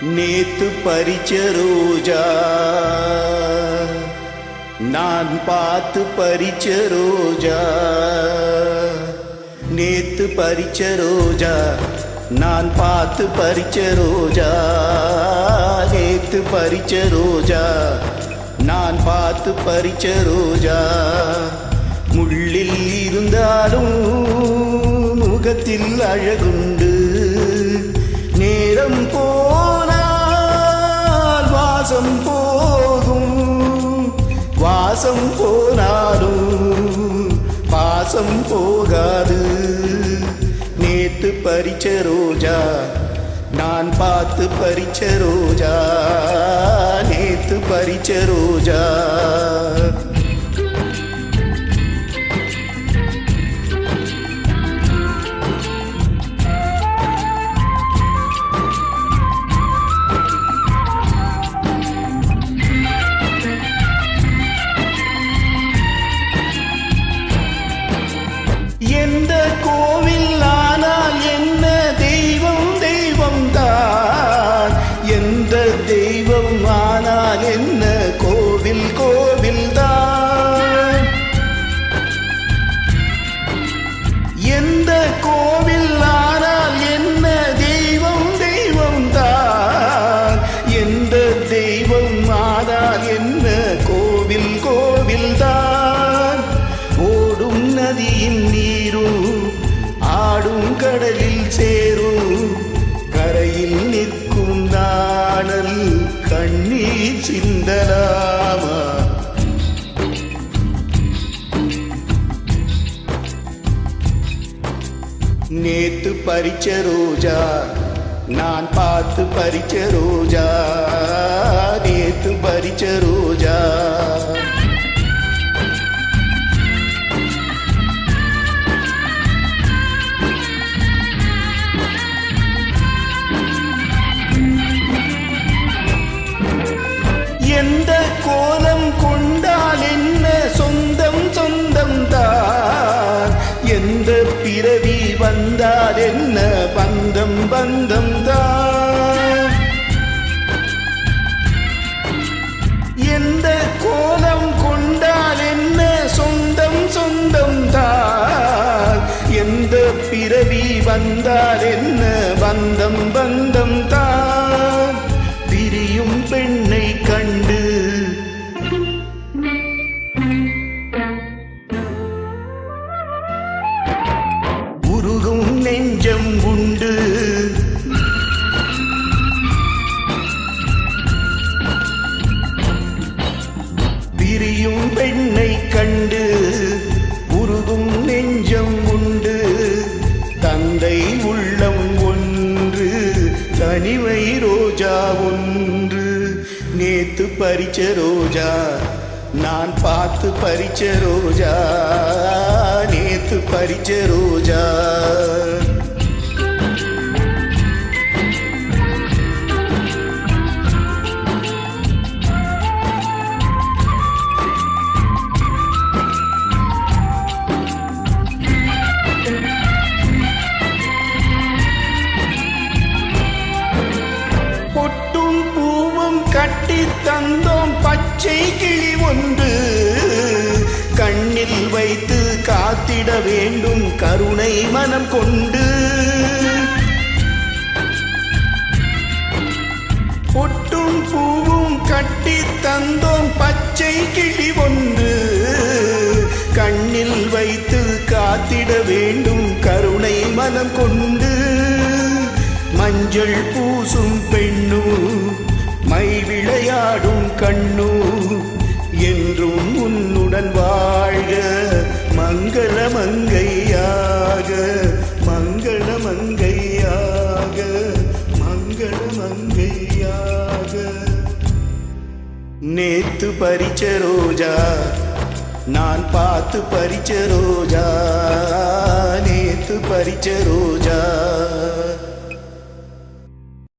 நேத்து பறிச்ச ரோஜா நான் பார்த்து பறிச்ச ரோஜா. நேத்து பறிச்ச ரோஜா நான் பார்த்து பறிச்ச ரோஜா. நேத்து பறிச்ச ரோஜா நான் பார்த்து பறிச்ச ரோஜா. முள்ளில் இருந்தாலும் முகத்தில் அழகுண்டு. நேரம் போனால் வாசம் போகும். வாசம் போனாலும் பாசம் போகாது. நேத்து பறிச்ச ரோஜா நான் பார்த்து பறிச்ச ரோஜா. நேத்து பறிச்ச ரோஜா. எந்த கோவில் ஆனால் என்ன தெய்வம் தெய்வம் தான். எந்த தெய்வம் ஆனால் என்ன கோவில் கோவில் தான். எந்த கோவில் ஆனால் என்ன தெய்வம் தெய்வம் தான். எந்த தெய்வம் ஆனால் என்ன கோவில் கோவில் தான். ஓடும் நதியின் நீரும் ஆடும் கடலில் சேரும். கரையில் நிற்கும் நாணல் கண்ணீர் சிந்தலாமா. நேத்து பறிச்ச ரோஜா நான் பார்த்து பறிச்ச ரோஜா. நேத்து பறிச்ச ரோஜா. எந்த கோலம் கொண்டால் என்ன சொந்தம் சொந்தம் தான். எந்த பிறவி வந்தால் என்ன பந்தம் பந்தம் தான். எந்த கோலம் கொண்டால் என்ன சொந்தம் சொந்தம் தான். எந்த பிறவி வந்தால் என்ன பந்தம் பந்தம் தான். பிரியும் பெண்ணை கண்டு உருகும் நெஞ்சம் உண்டு. பிரியும் பெண்ணை கண்டு உருகும் நெஞ்சம் உண்டு. தந்தை உள்ளம் ஒன்று தனிமை ரோஜா ஒன்று. நேத்து பறிச்ச ரோஜா நான் பார்த்து பறிச்ச ரோஜா. நேத்து பறிச்ச ரோஜா. பொட்டும் பூவும் கட்டி தந்தோம் பச்சை கிளி ஒன்று. கண்ணில் வைத்து காத்திட வேண்டும் கருணை மனம் கொண்டு. பொட்டும் பூவும் கட்டி தந்தோம் பச்சை கிளி ஒன்று. கண்ணில் வைத்து காத்திட வேண்டும் கருணை மனம் கொண்டு. மஞ்சள் பூசும் பெண்ணு மை விளையாடும் கண்ணு என்றும் உன்னுடன் வாழ்க மங்கள மங்கையாக. மங்கள மங்கையாக மங்கள மங்கையாக. நேத்து பறிச்ச ரோஜா நான் பார்த்து பறிச்ச ரோஜா. நேத்து பறிச்ச ரோஜா.